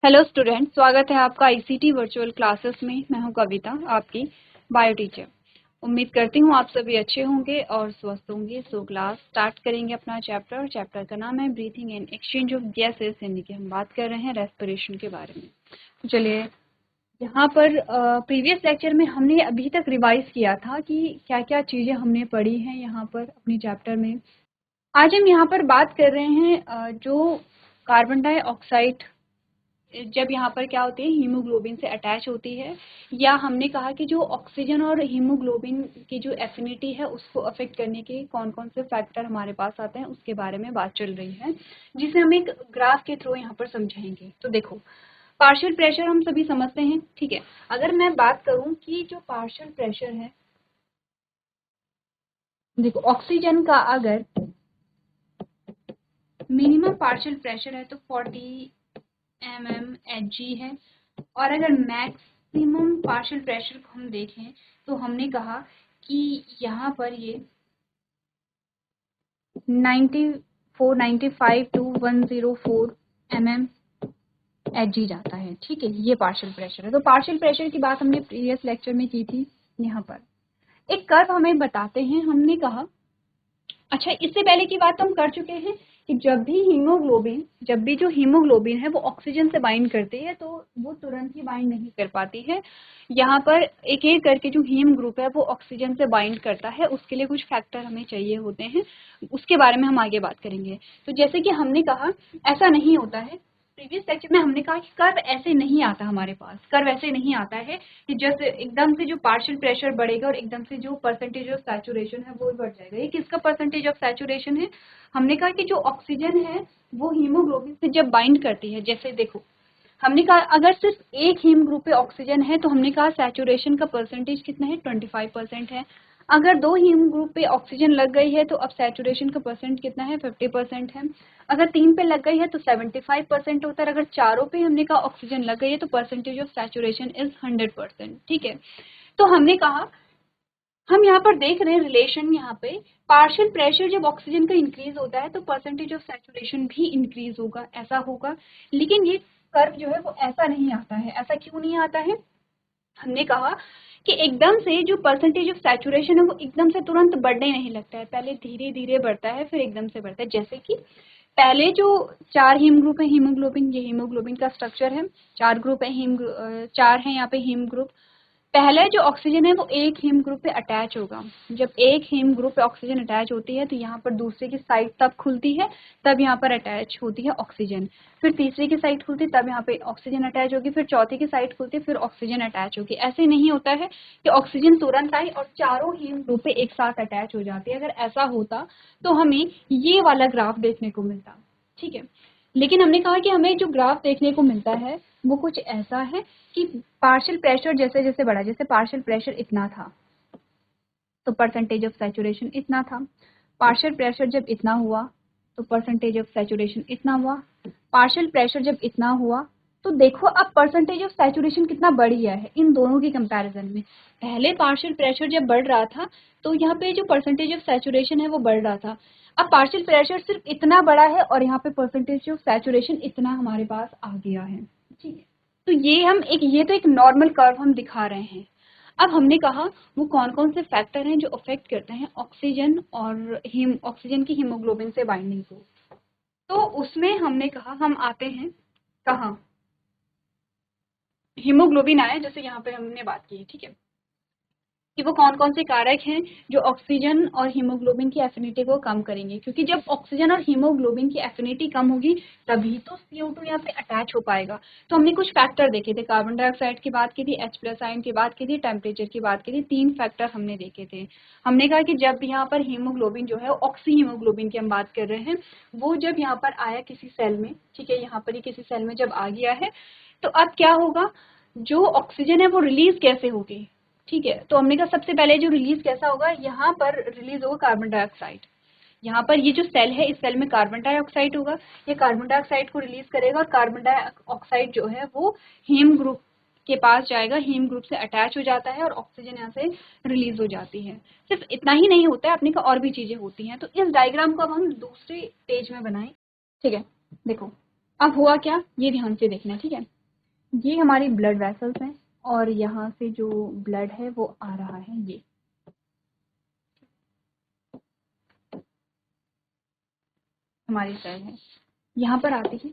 Hello student, स्वागत है आपका आईसीटी वर्चुअल क्लासेस में। मैं हूं कविता, आपकी बायो टीचर। उम्मीद करती हूं आप सभी अच्छे होंगे और स्वस्थ होंगे। सो क्लास स्टार्ट करेंगे अपना चैप्टर का नाम है breathing and exchange of gases, यानी कि हम बात कर रहे हैं रेस्पिरेशन के बारे में। तो चलिए, यहाँ पर प्रीवियस लेक्चर में हमने अभी तक रिवाइज किया था कि क्या क्या चीज़ें हमने पढ़ी हैं यहाँ पर अपने चैप्टर में। आज हम यहाँ पर बात कर रहे हैं जो कार्बन डाइऑक्साइड जब यहाँ पर क्या होती है, हीमोग्लोबिन से अटैच होती है, या हमने कहा कि जो ऑक्सीजन और हीमोग्लोबिन की जो एफिनिटी है उसको अफेक्ट करने के कौन कौन से फैक्टर हमारे पास आते हैं, उसके बारे में बात चल रही है, जिसे हम एक ग्राफ के थ्रू यहाँ पर समझाएंगे। तो देखो, पार्शियल प्रेशर हम सभी समझते हैं, ठीक है। अगर मैं बात करूं कि जो पार्शियल प्रेशर है, देखो ऑक्सीजन का अगर मिनिमम पार्शियल प्रेशर है तो 40 mmHg है, और अगर मैक्सिमम पार्शियल प्रेशर को हम देखें तो हमने कहा कि यहाँ पर ये 95 टू 104 mmHg जाता है, ठीक है। ये पार्शियल प्रेशर है। तो पार्शियल प्रेशर की बात हमने प्रीवियस लेक्चर में की थी। यहाँ पर एक कर्व हमें बताते हैं, हमने कहा, अच्छा इससे पहले की बात तो हम कर चुके हैं कि जब भी जो हीमोग्लोबिन है वो ऑक्सीजन से बाइंड करती है तो वो तुरंत ही बाइंड नहीं कर पाती है। यहाँ पर एक एक करके जो हीम ग्रुप है वो ऑक्सीजन से बाइंड करता है, उसके लिए कुछ फैक्टर हमें चाहिए होते हैं, उसके बारे में हम आगे बात करेंगे। तो जैसे कि हमने कहा, ऐसा नहीं होता है। प्रीवियस लेक्चर में हमने कहा कि कर्व ऐसे नहीं आता, हमारे पास कर्व ऐसे नहीं आता है कि जैसे एकदम से जो पार्शियल प्रेशर बढ़ेगा और एकदम से जो परसेंटेज ऑफ सैचुरेशन है वो बढ़ जाएगा। ये किसका परसेंटेज ऑफ सैचुरेशन है? हमने कहा कि जो ऑक्सीजन है वो हीमोग्लोबिन से जब बाइंड करती है, जैसे देखो हमने कहा अगर सिर्फ एक हीम ग्रुप पे ऑक्सीजन है तो हमने कहा सैचुरेशन का परसेंटेज कितना है, 25% है। अगर दो हीम ग्रुप पे ऑक्सीजन लग गई है तो अब सैचुरेशन का परसेंट कितना है, 50% है। अगर 3 पे लग गई है तो 75% होता है। अगर चारों पे हमने कहा ऑक्सीजन लग गई है तो परसेंटेज ऑफ सैचुरेशन इज 100%, ठीक है। तो हमने कहा, हम यहाँ पर देख रहे हैं रिलेशन, यहाँ पे पार्शियल प्रेशर जब ऑक्सीजन का इंक्रीज होता है तो परसेंटेज ऑफ सैचुरेशन भी इंक्रीज होगा, ऐसा होगा। लेकिन ये कर्व जो है वो ऐसा नहीं आता है। ऐसा क्यों नहीं आता है? हमने कहा कि एकदम से जो परसेंटेज ऑफ सैचुरेशन है वो एकदम से तुरंत बढ़ने नहीं लगता है, पहले धीरे धीरे बढ़ता है फिर एकदम से बढ़ता है। जैसे कि पहले जो 4 हीम ग्रुप है हीमोग्लोबिन, ये हीमोग्लोबिन का स्ट्रक्चर है, 4 ग्रुप है, 4 है यहाँ पे हीम ग्रुप। पहले जो ऑक्सीजन है वो एक हीम ग्रुप पे अटैच होगा। जब एक हीम ग्रुप पे ऑक्सीजन अटैच होती है तो यहाँ पर दूसरे की साइड तब खुलती है, तब यहाँ पर अटैच होती है ऑक्सीजन। फिर तीसरे की साइड खुलती है, तब यहाँ पे ऑक्सीजन अटैच होगी। फिर चौथी की साइड खुलती है, फिर ऑक्सीजन अटैच होगी। ऐसे नहीं होता है कि ऑक्सीजन तुरंत आई और चारों हीम ग्रुप पे एक साथ अटैच हो जाती है। अगर ऐसा होता तो हमें ये वाला ग्राफ देखने को मिलता, ठीक है। लेकिन हमने कहा कि हमें जो ग्राफ देखने को मिलता है वो कुछ ऐसा है कि पार्शियल प्रेशर जैसे जैसे बढ़ा, जैसे पार्शियल प्रेशर इतना था तो परसेंटेज ऑफ सैचुरेशन इतना था। पार्शियल प्रेशर जब इतना हुआ तो परसेंटेज ऑफ सैचुरेशन इतना हुआ। पार्शियल प्रेशर जब इतना हुआ तो देखो अब परसेंटेज ऑफ सैचुरेशन कितना बढ़ गया है इन दोनों की कंपैरिजन में। पहले पार्शियल प्रेशर जब बढ़ रहा था तो यहाँ पे जो परसेंटेज ऑफ सैचुरेशन है वो बढ़ रहा था। अब पार्शियल प्रेशर सिर्फ इतना बड़ा है और यहाँ पे परसेंटेज ऑफ सैचुरेशन इतना हमारे पास आ गया है, ठीक है। तो ये तो एक नॉर्मल कर्व हम दिखा रहे हैं। अब हमने कहा वो कौन कौन से फैक्टर हैं जो अफेक्ट करते हैं ऑक्सीजन और ऑक्सीजन की हीमोग्लोबिन से बाइंडिंग को। तो उसमें हमने कहा हम आते हैं कहाँ, हीमोग्लोबिन आया, जैसे यहाँ पे हमने बात की, ठीक है, कि वो कौन कौन से कारक हैं जो ऑक्सीजन और हीमोग्लोबिन की एफिनिटी को कम करेंगे। क्योंकि जब ऑक्सीजन और हीमोग्लोबिन की एफिनिटी कम होगी तभी तो CO2 यहाँ पे अटैच हो पाएगा। तो हमने कुछ फैक्टर देखे थे, कार्बन डाइऑक्साइड की बात की थी, H+ आयन की बात की थी, टेम्परेचर की बात की थी। 3 फैक्टर हमने देखे थे। हमने कहा कि जब यहाँ पर हीमोग्लोबिन जो है, ऑक्सी हीमोग्लोबिन की हम बात कर रहे हैं, वो जब यहाँ पर आया किसी सेल में, ठीक है, यहाँ पर ही किसी सेल में जब आ गया है तो अब क्या होगा, जो ऑक्सीजन है वो रिलीज कैसे होगी, ठीक है। तो हमने कहा सबसे पहले जो रिलीज कैसा होगा, यहाँ पर रिलीज होगा कार्बन डाइऑक्साइड। यहाँ पर ये जो सेल है इस सेल में कार्बन डाइऑक्साइड होगा, ये कार्बन डाइऑक्साइड को रिलीज करेगा और कार्बन डाइऑक्साइड जो है वो हीम ग्रुप के पास जाएगा, हीम ग्रुप से अटैच हो जाता है और ऑक्सीजन यहाँ से रिलीज हो जाती है। सिर्फ इतना ही नहीं होता है, अपने का और भी चीजें होती हैं। तो इस डायग्राम को अब हम दूसरे पेज में बनाएं, ठीक है। देखो अब हुआ क्या, ये ध्यान से देखना, ठीक है। ये हमारी ब्लड वेसल्स हैं और यहाँ से जो ब्लड है वो आ रहा है, ये हमारी सेल है, यहाँ पर आती है।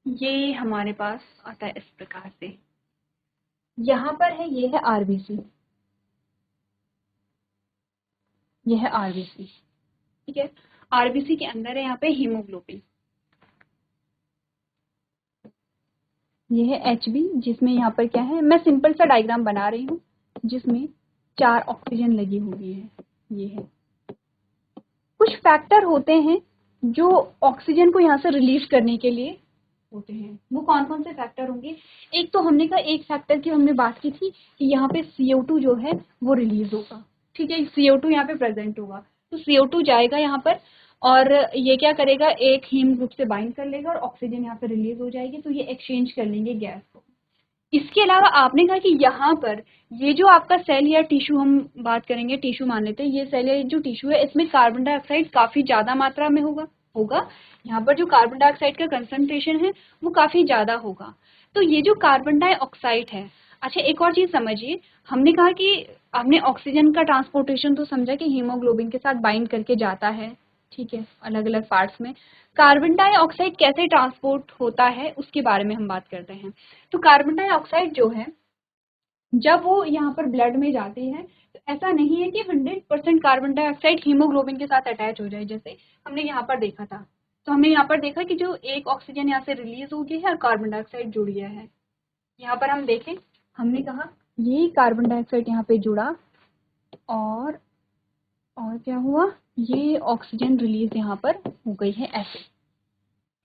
ये हमारे पास आता है इस प्रकार से, यहाँ पर है, ये है आरबीसी, ये है आरबीसी, ठीक है। आरबीसी के अंदर है यहाँ पे हीमोग्लोबिन, ये है एचबी, जिसमें यहाँ पर क्या है, मैं सिंपल सा डायग्राम बना रही हूँ जिसमें 4 ऑक्सीजन लगी हुई है, ये है। कुछ फैक्टर होते हैं जो ऑक्सीजन को यहाँ से रिलीज करने के लिए होते हैं, वो कौन कौन से फैक्टर होंगे। एक तो हमने कहा, एक फैक्टर की हमने बात की थी कि यहाँ पे CO2 जो है वो रिलीज होगा, ठीक है। CO2 यहाँ पे प्रेजेंट होगा, तो CO2 जाएगा यहाँ पर और ये क्या करेगा, एक हीम ग्रुप से बाइंड कर लेगा और ऑक्सीजन यहाँ पे रिलीज हो जाएगी, तो ये एक्सचेंज कर लेंगे गैस को। इसके अलावा आपने कहा कि यहाँ पर ये जो आपका सेल या टिश्यू, हम बात करेंगे टिश्यू मान लेते हैं, ये सेल या जो टिश्यू है इसमें कार्बन डाइऑक्साइड काफी ज्यादा मात्रा में होगा होगा यहाँ पर जो कार्बन डाइऑक्साइड का कंसंट्रेशन है वो काफी ज्यादा होगा। तो ये जो कार्बन डाइऑक्साइड है, अच्छा एक और चीज समझिए, हमने कहा कि आपने ऑक्सीजन का ट्रांसपोर्टेशन तो समझा कि हीमोग्लोबिन के साथ बाइंड करके जाता है, ठीक है, अलग अलग पार्ट्स में। कार्बन डाइऑक्साइड कैसे ट्रांसपोर्ट होता है उसके बारे में हम बात करते हैं। तो कार्बन डाइऑक्साइड जो है, जब वो यहाँ पर ब्लड में जाती है तो ऐसा नहीं है कि 100% कार्बन डाइऑक्साइड हीमोग्लोबिन के साथ अटैच हो जाए, जैसे हमने यहाँ पर देखा था। तो हमने यहाँ पर देखा कि जो एक ऑक्सीजन यहाँ से रिलीज हो गई है और कार्बन डाइऑक्साइड जुड़ गया है। यहाँ पर हम देखें, हमने कहा ये कार्बन डाइऑक्साइड यहाँ पे जुड़ा और क्या हुआ, ये ऑक्सीजन रिलीज यहाँ पर हो गई है ऐसे,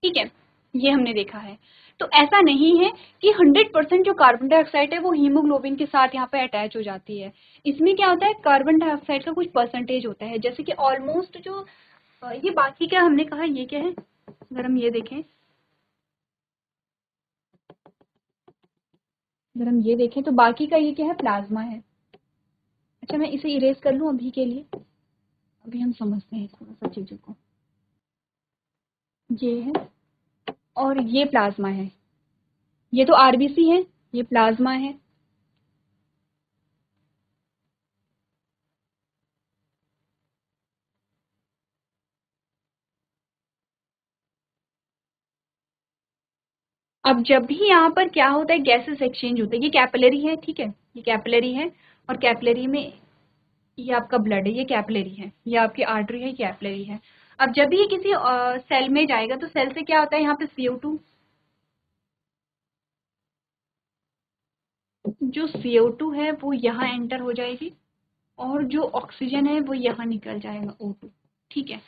ठीक है, ये हमने देखा है। तो ऐसा नहीं है कि 100% जो कार्बन डाइऑक्साइड है वो हीमोग्लोबिन के साथ यहाँ पे अटैच हो जाती है। इसमें क्या होता है, कार्बन डाइऑक्साइड का कुछ परसेंटेज होता है, जैसे कि ऑलमोस्ट जो ये बाकी का हमने कहा, ये क्या है, अगर हम ये देखें, अगर हम ये देखें तो बाकी का ये क्या है, प्लाज्मा है। अच्छा मैं इसे इरेज कर लूँ अभी के लिए, अभी हम समझते हैं थोड़ा सा चीजों को। ये है और ये प्लाज्मा है, ये तो आरबीसी है, ये प्लाज्मा है। अब जब भी यहाँ पर क्या होता है, गैसेस एक्सचेंज होते हैं, ये कैपिलरी है, ठीक है, ये कैपिलरी है और कैपिलरी में ये आपका ब्लड है, ये कैपिलरी है, ये आपकी आर्टरी है, कैपिलरी है। अब जब भी ये किसी सेल में जाएगा तो सेल से क्या होता है, यहाँ पे CO2, जो CO2 है वो यहाँ एंटर हो जाएगी और जो ऑक्सीजन है वो यहाँ निकल जाएगा, O2, ठीक है।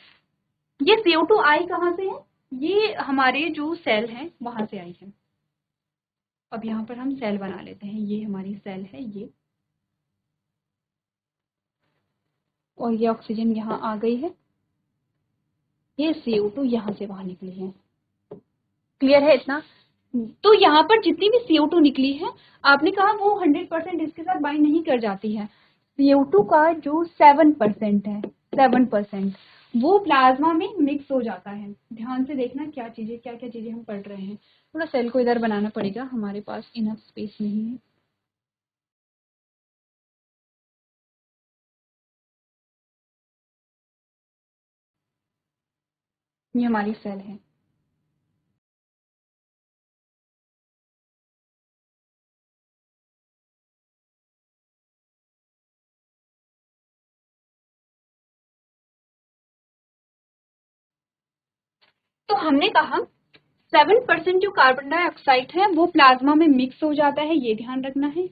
ये CO2 आई कहाँ से है, ये हमारे जो सेल है वहां से आई है। अब यहाँ पर हम सेल बना लेते हैं, ये हमारी सेल है ये, और ये ऑक्सीजन यहाँ आ गई है, ये CO2 यहाँ से बाहर निकली है, क्लियर है इतना। तो यहाँ पर जितनी भी CO2 निकली है, आपने कहा वो 100% इसके साथ बाइंड नहीं कर जाती है। CO2 का जो 7% है, 7% वो प्लाज्मा में मिक्स हो जाता है। ध्यान से देखना क्या क्या चीजें हम पढ़ रहे हैं। थोड़ा सेल को इधर बनाना पड़ेगा, हमारे पास इनफ स्पेस नहीं है। ये हमारी सेल है, तो हमने कहा 7% जो कार्बन डाइऑक्साइड है वो प्लाज्मा में मिक्स हो जाता है, ये ध्यान रखना है।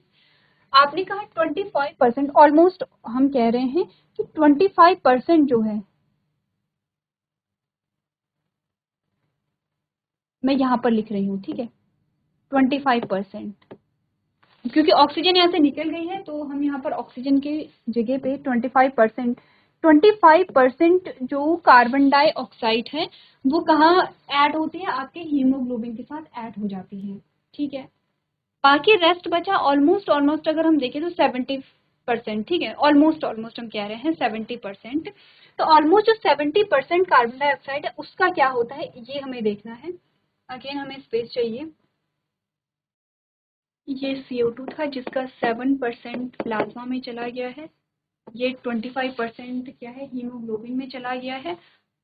आपने कहा 25%, ऑलमोस्ट हम कह रहे हैं कि 25% जो है, मैं यहाँ पर लिख रही हूँ, ठीक है, 25%, क्योंकि ऑक्सीजन यहाँ से निकल गई है तो हम यहाँ पर ऑक्सीजन के जगह पे 25% जो कार्बन डाइऑक्साइड है वो कहाँ ऐड होती है, आपके हीमोग्लोबिन के साथ ऐड हो जाती है, ठीक है। बाकी रेस्ट बचा ऑलमोस्ट अगर हम देखें तो 70%, ठीक है, ऑलमोस्ट हम कह रहे हैं 70%। तो ऑलमोस्ट जो 70% कार्बन डाइऑक्साइड है उसका क्या होता है ये हमें देखना है। अगेन हमें स्पेस चाहिए। ये CO2 था जिसका 7% प्लाज्मा में चला गया है, ये 25% क्या है हीमोग्लोबिन में चला गया है,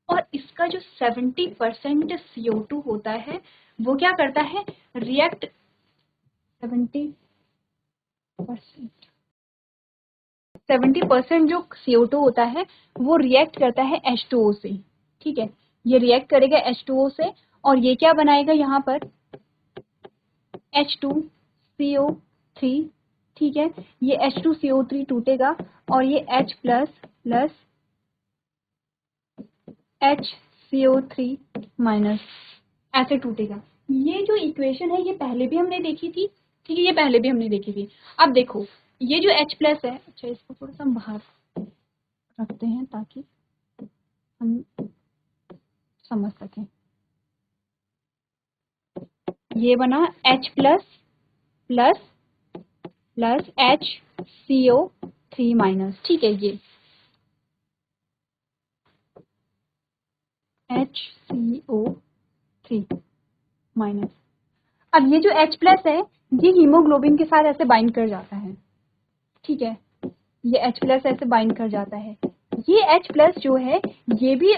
और इसका जो 70% CO2 होता है वो क्या करता है, रिएक्ट 70% जो CO2 होता है वो रिएक्ट करता है H2O से, ठीक है, ये रिएक्ट करेगा H2O से और ये क्या बनाएगा यहाँ पर H2CO3, ठीक है, ये H2CO3 टूटेगा और ये H plus plus HCO3 minus ऐसे टूटेगा। ये जो इक्वेशन है ये पहले भी हमने देखी थी, ठीक है, ये पहले भी हमने देखी थी। अब देखो ये जो H प्लस है, अच्छा इसको थोड़ा सा हम बाहर रखते हैं ताकि हम समझ सकें। ये बना H plus plus plus HCO3 minus, ठीक है, ये HCO3 माइनस। अब ये जो H प्लस है ये हीमोग्लोबिन के साथ ऐसे बाइंड कर जाता है, ठीक है, ये H प्लस ऐसे बाइंड कर जाता है। ये H प्लस जो है ये भी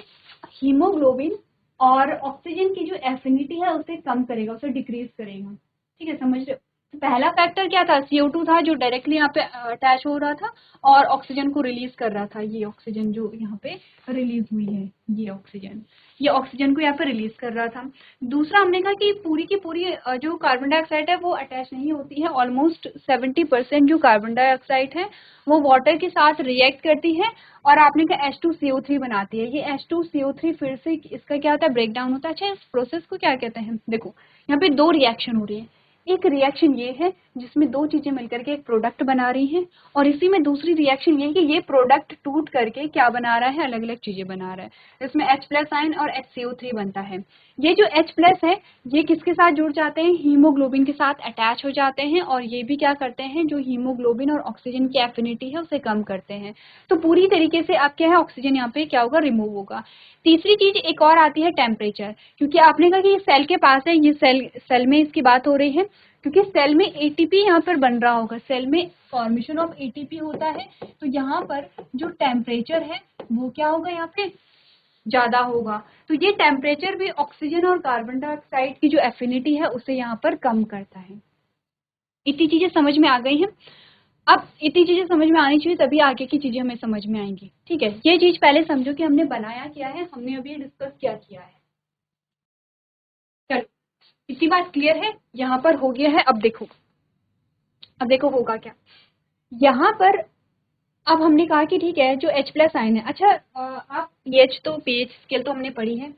हीमोग्लोबिन और ऑक्सीजन की जो एफिनिटी है उसे कम करेगा, उसे डिक्रीज करेगा, ठीक है, समझ रहे हो। तो पहला फैक्टर क्या था, CO2 था जो डायरेक्टली यहाँ पे अटैच हो रहा था और ऑक्सीजन को रिलीज कर रहा था। ये ऑक्सीजन जो यहाँ पे रिलीज हुई है, ये ऑक्सीजन को यहाँ पे रिलीज कर रहा था। दूसरा हमने कहा कि पूरी की पूरी जो कार्बन डाइऑक्साइड है वो अटैच नहीं होती है। ऑलमोस्ट 70% जो कार्बन डाइऑक्साइड है वो वाटर के साथ रिएक्ट करती है और आपने कहा H2CO3 बनाती है। ये H2CO3 फिर से इसका क्या होता है, ब्रेक डाउन होता है। अच्छा, इस प्रोसेस को क्या कहते हैं, देखो यहाँ पे दो रिएक्शन हो रही है। एक रिएक्शन ये है जिसमें दो चीजें मिलकर के एक प्रोडक्ट बना रही हैं और इसी में दूसरी रिएक्शन ये है कि ये प्रोडक्ट टूट करके क्या बना रहा है, अलग अलग चीजें बना रहा है। इसमें H प्लस आयन और HCO3 बनता है। ये जो H प्लस है ये किसके साथ जुड़ जाते हैं, हीमोग्लोबिन के साथ अटैच हो जाते हैं और ये भी क्या करते हैं, जो हीमोग्लोबिन और ऑक्सीजन की एफिनिटी है उसे कम करते हैं। तो पूरी तरीके से अब क्या है, ऑक्सीजन यहाँ पे क्या होगा, रिमूव होगा। तीसरी चीज एक और आती है टेम्परेचर, क्योंकि आपने कहा कि ये सेल के पास है, ये सेल में इसकी बात हो रही है, क्योंकि सेल में एटीपी यहाँ पर बन रहा होगा, सेल में फॉर्मेशन ऑफ एटीपी होता है। तो यहाँ पर जो टेम्परेचर है वो क्या होगा, यहाँ पे ज्यादा होगा। तो ये टेम्परेचर भी ऑक्सीजन और कार्बन डाइऑक्साइड की जो एफिनिटी है उसे यहाँ पर कम करता है। इतनी चीजें समझ में आ गई हैं। अब इतनी चीजें समझ में आनी चाहिए तभी आगे की चीजें हमें समझ में आएंगी, ठीक है। ये चीज पहले समझो कि हमने बनाया क्या है, हमने अभी डिस्कस क्या किया है। चलो इतनी बात क्लियर है, यहाँ पर हो गया है। अब देखो होगा क्या यहाँ पर। अब हमने कहा कि ठीक है जो H प्लस आयन है, अच्छा आप पीएच स्केल तो हमने पढ़ी है।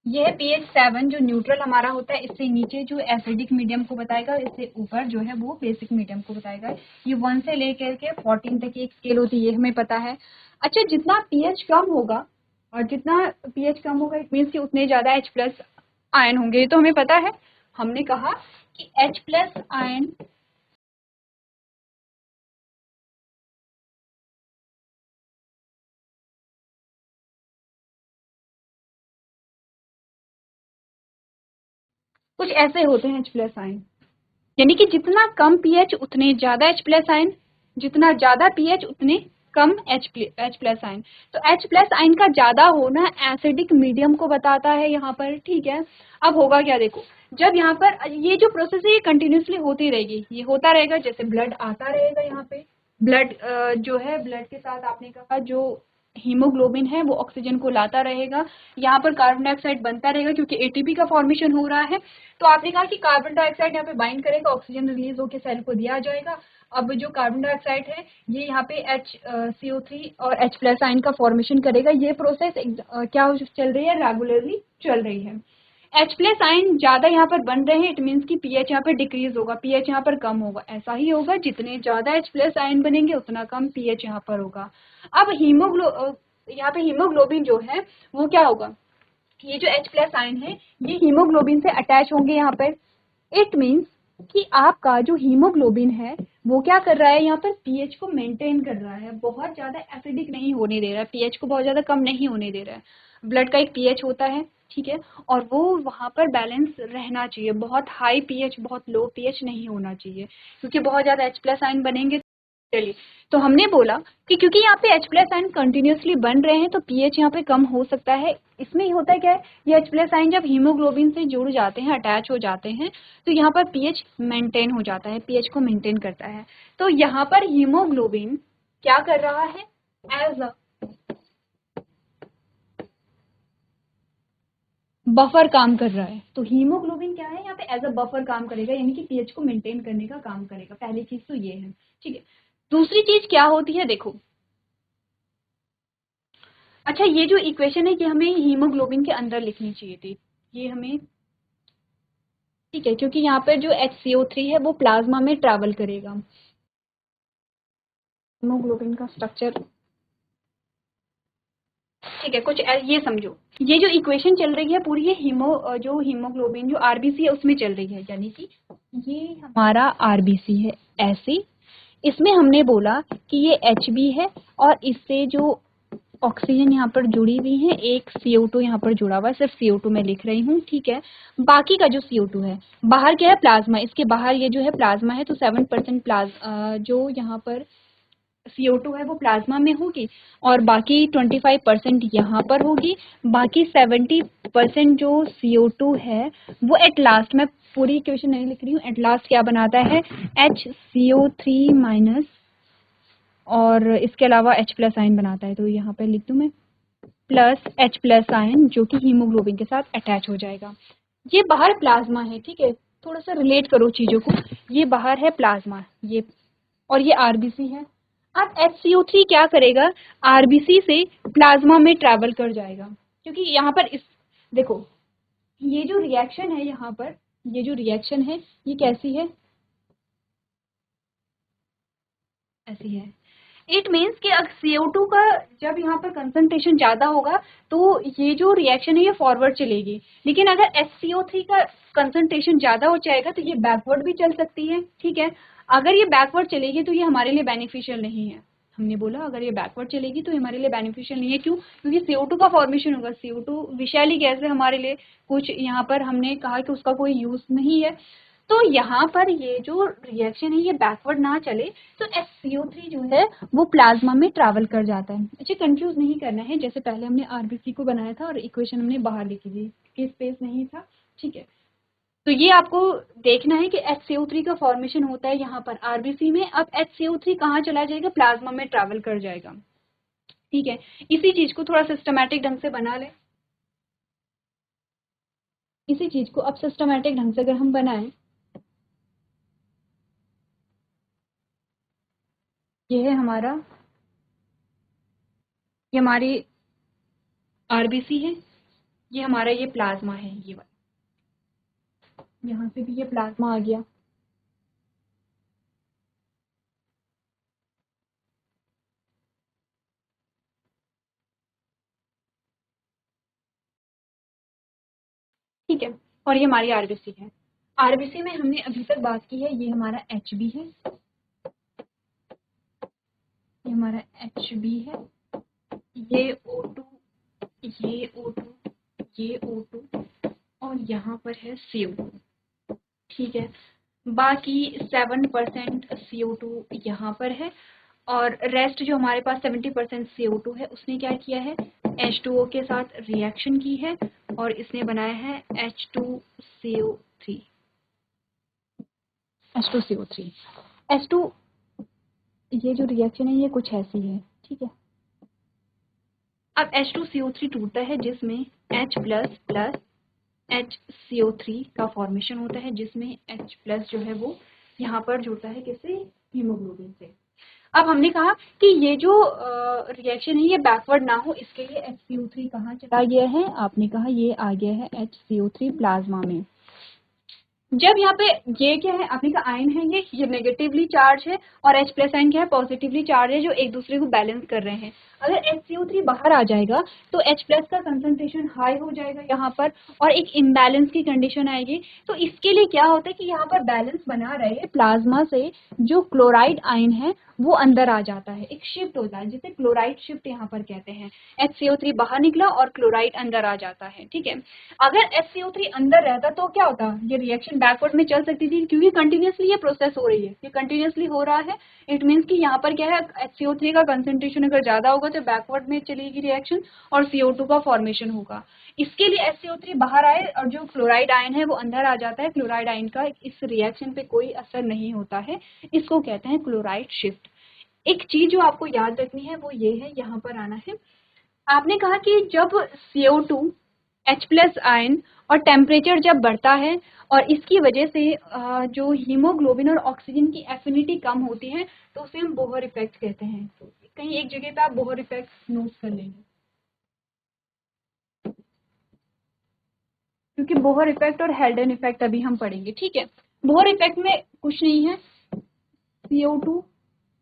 ये है pH 7 जो न्यूट्रल हमारा होता है, इससे नीचे जो एसिडिक मीडियम को बताएगा, इससे ऊपर जो है वो बेसिक मीडियम को बताएगा। ये 1 से लेकर के 14 तक की एक स्केल होती है, ये हमें पता है। अच्छा, जितना pH कम होगा और जितना pH कम होगा इट मीन्स कि उतने ज्यादा H प्लस आयन होंगे, ये तो हमें पता है। हमने कहा कि H प्लस आयन कुछ ऐसे होते हैं H प्लस आयन, यानी कि जितना कम pH उतने ज्यादा H प्लस आयन, जितना ज्यादा pH उतने कम H प्लस आयन। तो H प्लस आयन का ज्यादा होना एसिडिक मीडियम को बताता है यहाँ पर, ठीक है। अब होगा क्या, देखो जब यहाँ पर ये जो प्रोसेस है ये कंटिन्यूसली होती रहेगी, ये होता रहेगा, जैसे ब्लड आता रहेगा यहाँ पे, ब्लड जो है ब्लड के साथ आपने कहा जो हीमोग्लोबिन है वो ऑक्सीजन को लाता रहेगा, यहाँ पर कार्बन डाइऑक्साइड बनता रहेगा क्योंकि एटीपी का फॉर्मेशन हो रहा है। तो आपने कहा कि कार्बन डाइऑक्साइड यहाँ पे बाइंड करेगा, ऑक्सीजन रिलीज होकर सेल को दिया जाएगा। अब जो कार्बन डाइऑक्साइड है ये यहाँ पे HCO3 और H प्लस आयन का फॉर्मेशन करेगा। ये प्रोसेस क्या चल रही है, रेगुलरली चल रही है। H प्लस आयन ज्यादा यहाँ पर बन रहे हैं, इट मीन्स की pH यहाँ पर डिक्रीज होगा, pH यहाँ पर कम होगा। ऐसा ही होगा, जितने ज्यादा H प्लस आयन बनेंगे उतना कम pH यहाँ पर होगा। अब यहाँ पे हीमोग्लोबिन जो है वो क्या होगा, ये जो H प्लस आयन है ये हीमोग्लोबिन से अटैच होंगे यहाँ पर, इट मीन्स कि आपका जो हीमोग्लोबिन है वो क्या कर रहा है, यहाँ पर पीएच को मेंटेन कर रहा है, बहुत ज़्यादा एसिडिक नहीं होने दे रहा है, पीएच को बहुत ज़्यादा कम नहीं होने दे रहा है। ब्लड का एक पीएच होता है, ठीक है, और वो वहाँ पर बैलेंस रहना चाहिए, बहुत हाई पीएच बहुत लो पीएच नहीं होना चाहिए, क्योंकि बहुत ज़्यादा H+ आयन बनेंगे। चलिए, तो हमने बोला कि क्योंकि यहाँ पे H+ आयन कंटिन्यूसली बन रहे हैं तो पीएच यहाँ पे कम हो सकता है। इसमें होता है क्या है, ये H+ आयन जब हीमोग्लोबिन से जुड़ जाते हैं, अटैच हो जाते हैं, तो यहाँ पर पीएच मेंटेन हो जाता है, पीएच को मेंटेन करता है। तो यहाँ पर हीमोग्लोबिन क्या कर रहा है, एज अ बफर काम कर रहा है। तो हीमोग्लोबिन क्या है, यहाँ पे एज अ बफर काम करेगा, यानी कि पीएच को मेंटेन करने का काम करेगा। पहली चीज तो ये है, ठीक है। दूसरी चीज क्या होती है, देखो, अच्छा ये जो इक्वेशन है ये हमें हीमोग्लोबिन के अंदर लिखनी चाहिए थी, ये हमें, ठीक है, क्योंकि यहाँ पर जो HCO3 है वो प्लाज्मा में ट्रैवल करेगा। हीमोग्लोबिन का स्ट्रक्चर, ठीक है, कुछ ये समझो, ये जो इक्वेशन चल रही है पूरी, ये जो हीमोग्लोबिन जो आरबीसी है उसमें चल रही है, यानी कि ये हमारा आरबीसी है ऐसे। इसमें हमने बोला कि ये HB है और इससे जो ऑक्सीजन यहाँ पर जुड़ी हुई है, एक CO2 यहाँ पर जुड़ा हुआ है, सिर्फ CO2 मैं लिख रही हूँ, ठीक है। बाकी का जो CO2 है बाहर क्या है, प्लाज्मा, इसके बाहर ये जो है प्लाज्मा है, तो 7% जो यहाँ पर CO2 है वो प्लाज्मा में होगी और बाकी 25% यहाँ पर होगी। बाकी 70% जो CO2 है वो एट लास्ट, मैं पूरी इक्वेशन नहीं लिख रही हूँ, एट लास्ट क्या बनाता है, HCO3 माइनस, और इसके अलावा H+ आयन बनाता है। तो यहाँ पर लिख दूँ मैं प्लस H+ आयन जो कि हीमोग्लोबिन के साथ अटैच हो जाएगा। ये बाहर प्लाज्मा है, ठीक है, थोड़ा सा रिलेट करो चीज़ों को, ये बाहर है प्लाज्मा, ये, और ये आरबीसी है। अब HCO3 क्या करेगा, आरबीसी से प्लाज्मा में ट्रैवल कर जाएगा, क्योंकि यहाँ पर इस, देखो, ये जो रिएक्शन है यहाँ पर, ये जो रिएक्शन है ये कैसी है, ऐसी है। इट मीन्स कि अगर CO2 का जब यहाँ पर कंसंट्रेशन ज़्यादा होगा तो ये जो रिएक्शन है ये फॉरवर्ड चलेगी, लेकिन अगर HCO3 का कंसंट्रेशन ज़्यादा हो जाएगा तो ये बैकवर्ड भी चल सकती है, ठीक है। अगर ये बैकवर्ड चलेगी तो ये हमारे लिए बेनिफिशियल नहीं है। हमने बोला अगर ये बैकवर्ड चलेगी तो हमारे लिए बेनिफिशियल नहीं है, क्यों, क्योंकि CO2 का फॉर्मेशन होगा, CO2 विषैली गैस है हमारे लिए, कुछ यहाँ पर हमने कहा कि उसका कोई यूज़ नहीं है। तो यहाँ पर ये जो रिएक्शन है ये बैकवर्ड ना चले तो HCO3 जो है वो प्लाज्मा में ट्रैवल कर जाता है। अच्छा, कंफ्यूज नहीं करना है, जैसे पहले हमने आरबीसी को बनाया था और इक्वेशन हमने बाहर लिखी थी कि स्पेस नहीं था, ठीक है। तो ये आपको देखना है कि HCO3 का फॉर्मेशन होता है यहाँ पर आरबीसी में। अब HCO3 कहाँ चला जाएगा, प्लाज्मा में ट्रैवल कर जाएगा, ठीक है। इसी चीज को थोड़ा सिस्टमैटिक ढंग से बना ले, इसी चीज को अब सिस्टमैटिक ढंग से अगर हम बनाएं, ये है हमारा, ये हमारी आरबीसी है, ये हमारा ये प्लाज्मा है, ये वाला, यहाँ से भी ये प्लाज्मा आ गया, ठीक है। और ये हमारी आरबीसी है। आरबीसी में हमने अभी तक बात की है, ये हमारा HB है, ये हमारा HB है, ये O2, ये O2, ये O2, और यहाँ पर है CO2, ठीक है। बाकी 7% CO2 यहाँ पर है, और रेस्ट जो हमारे पास 70% CO2 है उसने क्या किया है, H2O के साथ रिएक्शन की है और इसने बनाया है H2CO3, H2CO3, H2, ये जो रिएक्शन है ये कुछ ऐसी है, ठीक है। अब H2CO3 टूटता है जिसमें H प्लस प्लस HCO3 का फॉर्मेशन होता है, जिसमें H प्लस जो है वो यहाँ पर जुड़ता है किससे, हीमोग्लोबिन से। अब हमने कहा कि ये जो रिएक्शन है ये बैकवर्ड ना हो, इसके लिए HCO3 कहाँ चला गया है, आपने कहा ये आ गया है HCO3 प्लाज्मा में। जब यहाँ पे ये क्या है, आपने का आयन है, ये नेगेटिवली चार्ज है और H प्लस आयन क्या है, पॉजिटिवली चार्ज है, जो एक दूसरे को बैलेंस कर रहे हैं। अगर HCO3 बाहर आ जाएगा तो H प्लस का कंसंट्रेशन हाई हो जाएगा यहाँ पर और एक इम्बैलेंस की कंडीशन आएगी। तो इसके लिए क्या होता है कि यहाँ पर बैलेंस बना रहे, प्लाज्मा से जो क्लोराइड आयन है वो अंदर आ जाता है, एक शिफ्ट होता है जिसे क्लोराइड शिफ्ट यहाँ पर कहते हैं। HCO3 बाहर निकला और क्लोराइड अंदर आ जाता है, ठीक है। अगर HCO3 अंदर रहता तो क्या होता, ये रिएक्शन बैकवर्ड में चल सकती थी, क्योंकि कंटिन्यूसली ये प्रोसेस हो रही है, ये कंटिन्यूसली हो रहा है। इट मीन्स कि यहाँ पर क्या है, HCO3 का कंसेंट्रेशन अगर ज्यादा होगा तो बैकवर्ड में चलेगी रिएक्शन और CO2 का फॉर्मेशन होगा। इसके लिए HCO3 बाहर आए और जो क्लोराइड आयन है वो अंदर आ जाता है। क्लोराइड आयन का इस रिएक्शन पे कोई असर नहीं होता है, इसको कहते हैं क्लोराइड शिफ्ट। एक चीज जो आपको याद रखनी है वो ये है, यहाँ पर आना है। आपने कहा कि जब CO2 H प्लस आयन और टेम्परेचर जब बढ़ता है और इसकी वजह से जो हीमोग्लोबिन और ऑक्सीजन की एफिनिटी कम होती है तो उसे हम बोहर इफेक्ट कहते हैं। तो कहीं एक जगह पे आप बोहर इफेक्ट नोट कर लेंगे, क्योंकि बोहर इफेक्ट और हेल्डन इफेक्ट अभी हम पढ़ेंगे, ठीक है। बोहर इफेक्ट में कुछ नहीं है, CO2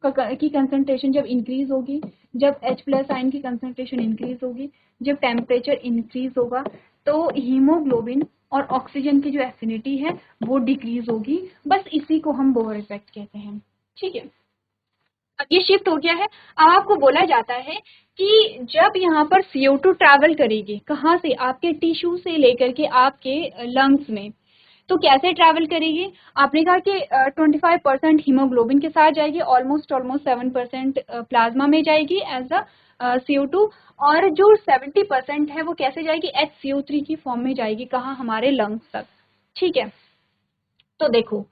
की कंसंट्रेशन जब इंक्रीज होगी, जब H प्लस आयन की कंसंट्रेशन इंक्रीज होगी, जब टेम्परेचर इंक्रीज होगा तो हीमोग्लोबिन और ऑक्सीजन की जो एफिनिटी है वो डिक्रीज होगी। बस इसी को हम बोहर इफेक्ट कहते हैं, ठीक है। अब ये शिफ्ट हो गया है। अब आपको बोला जाता है कि जब यहाँ पर CO2 ट्रैवल करेगी, कहाँ से, आपके टिश्यू से लेकर के आपके लंग्स में, तो कैसे ट्रैवल करेगी। आपने कहा कि 25% हीमोग्लोबिन के साथ जाएगी, ऑलमोस्ट 7% प्लाज्मा में जाएगी एज अ CO2, और जो 70% है वो कैसे जाएगी, HCO3 की फॉर्म में जाएगी, कहाँ, हमारे लंग्स तक, ठीक है। तो देखो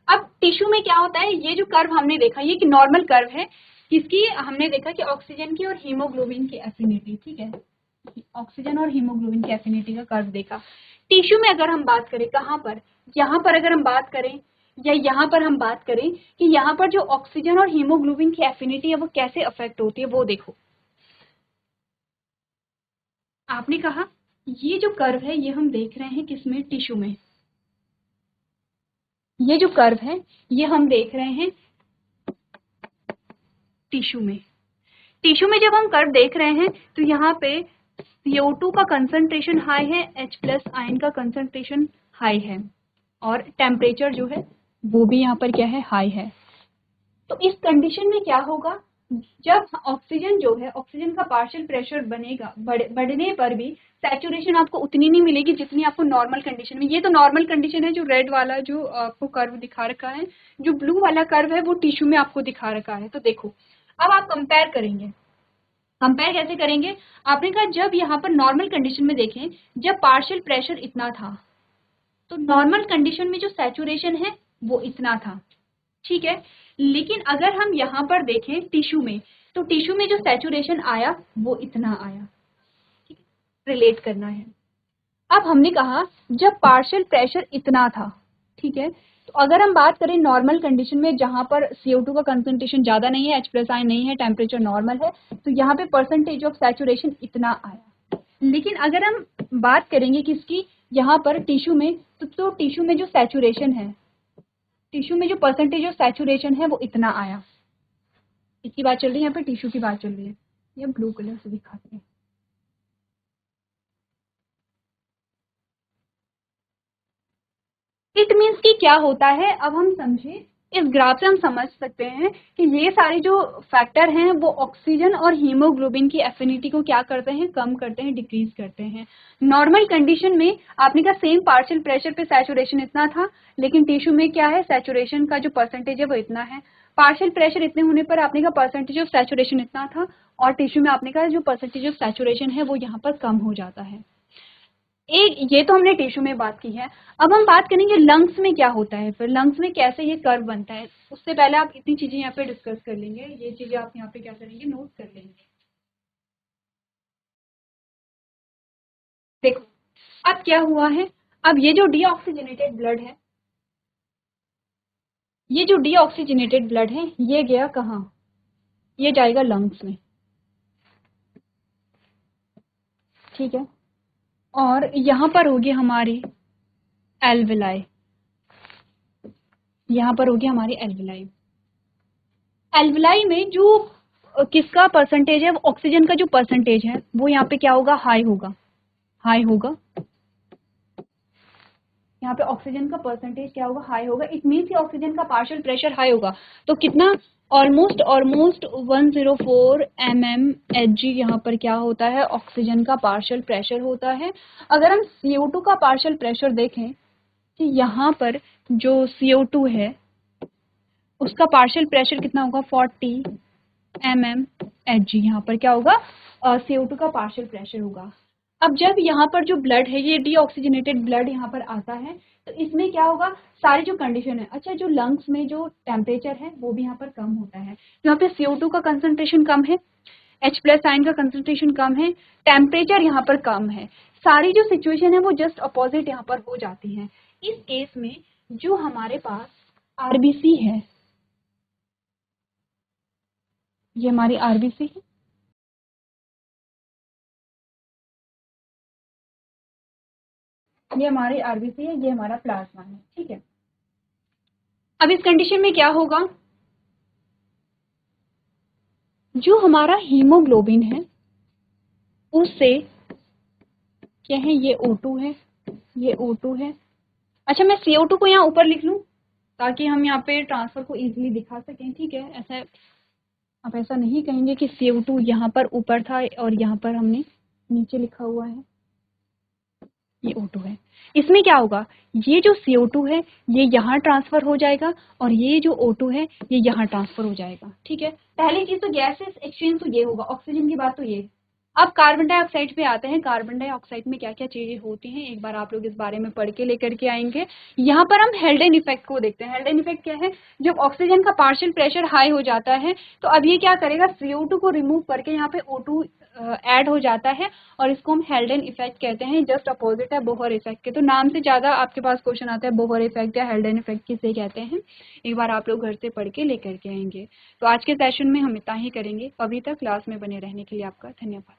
अब टिश्यू में क्या होता है, ये जो कर्व हमने देखा ये कि नॉर्मल कर्व है, किसकी, हमने देखा कि ऑक्सीजन की और हीमोग्लोबिन की एफिनिटी, ठीक है, ऑक्सीजन और हीमोग्लोबिन की एफिनिटी का कर्व देखा। टिश्यू में अगर हम बात करें, कहाँ पर, यहाँ पर अगर हम बात करें या यहाँ पर हम बात करें कि यहाँ पर जो ऑक्सीजन और हीमोग्लोबिन की एफिनिटी है वो कैसे अफेक्ट होती है, वो देखो। आपने कहा ये जो कर्व है ये हम देख रहे हैं किसमें, टिश्यू में। ये जो कर्व है ये हम देख रहे हैं टिश्यू में। टिश्यू में जब हम कर्व देख रहे हैं तो यहाँ पे CO2 का कंसंट्रेशन हाई है, H प्लस आयन का कंसंट्रेशन हाई है और टेम्परेचर जो है वो भी यहाँ पर क्या है, हाई है। तो इस कंडीशन में क्या होगा, जब ऑक्सीजन जो है, ऑक्सीजन का पार्शियल प्रेशर बनेगा, बढ़ने पर भी सैचुरेशन आपको उतनी नहीं मिलेगी जितनी आपको नॉर्मल कंडीशन में। ये तो नॉर्मल कंडीशन है, जो रेड वाला जो आपको कर्व दिखा रखा है, जो ब्लू वाला कर्व है वो टिश्यू में आपको दिखा रखा है। तो देखो अब आप कंपेयर करेंगे, कंपेयर कैसे करेंगे। आपने कहा जब यहाँ पर नॉर्मल कंडीशन में देखें, जब पार्शियल प्रेशर इतना था तो नॉर्मल कंडीशन में जो सैचुरेशन है वो इतना था, ठीक है। लेकिन अगर हम यहाँ पर देखें टिश्यू में, तो टिश्यू में जो सैचुरेशन आया वो इतना आया, ठीक है, रिलेट करना है। अब हमने कहा जब पार्शियल प्रेशर इतना था, ठीक है, तो अगर हम बात करें नॉर्मल कंडीशन में जहां पर CO2 का कंसंट्रेशन ज्यादा नहीं है, H प्लस आयन नहीं है, टेम्परेचर नॉर्मल है, तो यहाँ पे परसेंटेज ऑफ सैचुरेशन इतना आया। लेकिन अगर हम बात करेंगे किसकी, यहाँ पर टिश्यू में, तो टिश्यू में जो सैचुरेशन है, टिश्यू में जो परसेंटेज ऑफ सैचुरेशन है वो इतना आया। इसकी बात चल रही है, यहाँ पे टिश्यू की बात चल रही है, ये ब्लू कलर से दिखाते हैं। इट मीन्स कि क्या होता है, अब हम समझे, इस ग्राफ से हम समझ सकते हैं कि ये सारे जो फैक्टर हैं वो ऑक्सीजन और हीमोग्लोबिन की एफिनिटी को क्या करते हैं, कम करते हैं, डिक्रीज करते हैं। नॉर्मल कंडीशन में आपने कहा सेम पार्शियल प्रेशर पे सैचुरेशन इतना था, लेकिन टिश्यू में क्या है, सैचुरेशन का जो परसेंटेज है वो इतना है। पार्शियल प्रेशर इतने होने पर आपने कहा परसेंटेज ऑफ सैचुरेशन इतना था, और टिश्यू में आपने कहा जो परसेंटेज ऑफ सैचुरेशन है वो यहाँ पर कम हो जाता है। एक ये तो हमने टिश्यू में बात की है। अब हम बात करेंगे लंग्स में क्या होता है, फिर लंग्स में कैसे ये कर्व बनता है। उससे पहले आप इतनी चीजें यहाँ पे डिस्कस कर लेंगे, ये चीजें आप यहाँ पे क्या करेंगे, नोट कर लेंगे। देखो अब क्या हुआ है, अब ये जो डीऑक्सीजनेटेड ब्लड है, ये जो डीऑक्सीजनेटेड ब्लड है ये गया कहाँ, ये जाएगा लंग्स में, ठीक है। और यहाँ पर होगी हमारी एल्वेलाई, यहाँ पर होगी हमारी एल्विलाई। एल्विलाई में जो किसका परसेंटेज है, ऑक्सीजन का जो परसेंटेज है वो यहाँ पे क्या होगा, हाई होगा, हाई होगा। यहाँ पे ऑक्सीजन का परसेंटेज क्या होगा, हाई होगा। इट मीन्स कि ऑक्सीजन का पार्शियल प्रेशर हाई होगा। तो कितना, ऑलमोस्ट 104 mmHg यहाँ पर क्या होता है, ऑक्सीजन का पार्शियल प्रेशर होता है। अगर हम CO2 का पार्शियल प्रेशर देखें कि यहाँ पर जो CO2 है उसका पार्शियल प्रेशर कितना होगा, 40 mmHg यहाँ पर क्या होगा, CO2 का पार्शियल प्रेशर होगा। अब जब यहाँ पर जो ब्लड है, ये डीऑक्सीजनेटेड ब्लड यहाँ पर आता है, तो इसमें क्या होगा, सारी जो कंडीशन है, अच्छा जो लंग्स में जो टेम्परेचर है वो भी यहाँ पर कम होता है। यहाँ पे CO2 का कंसंट्रेशन कम है, H+ आयन का कंसंट्रेशन कम है, टेम्परेचर यहाँ पर कम है, सारी जो सिचुएशन है वो जस्ट अपोजिट यहाँ पर हो जाती है। इस केस में जो हमारे पास RBC है, ये हमारी RBC है, ये हमारी RBC है, ये हमारा प्लाज्मा है, ठीक है। अब इस कंडीशन में क्या होगा, जो हमारा हीमोग्लोबिन है उससे क्या है, ये O2 है, ये O2 है। अच्छा मैं CO2 को यहाँ ऊपर लिख लूँ ताकि हम यहाँ पे ट्रांसफर को इजीली दिखा सकें, ठीक है। ऐसा आप ऐसा नहीं कहेंगे कि CO2 यहाँ पर ऊपर था और यहाँ पर हमने नीचे लिखा हुआ है, ये O2 है। इसमें क्या होगा, ये जो CO2 है ये यहाँ ट्रांसफर हो जाएगा और ये जो O2 है ये यहाँ ट्रांसफर हो जाएगा, ठीक है। पहली चीज तो गैसेस एक्सचेंज तो ये होगा, ऑक्सीजन की बात तो ये। अब कार्बन डाइऑक्साइड पे आते हैं। कार्बन डाइऑक्साइड में क्या क्या चीजें होती हैं, एक बार आप लोग इस बारे में पढ़ के लेकर के आएंगे। यहाँ पर हम हेल्डेन इफेक्ट को देखते हैं। हेल्डेन इफेक्ट क्या है, जब ऑक्सीजन का पार्शियल प्रेशर हाई हो जाता है तो अब ये क्या करेगा, CO2 को रिमूव करके यहाँ पे O2 ऐड हो जाता है और इसको हम हेल्डेन इफेक्ट कहते हैं। जस्ट अपोजिट है बोहर इफेक्ट के। तो नाम से ज्यादा आपके पास क्वेश्चन आता है बोहर इफेक्ट या हेल्डेन इफेक्ट किसे कहते हैं, एक बार आप लोग घर से पढ़ के लेकर के आएंगे। तो आज के सेशन में हम इतना ही करेंगे। अभी तक क्लास में बने रहने के लिए आपका धन्यवाद।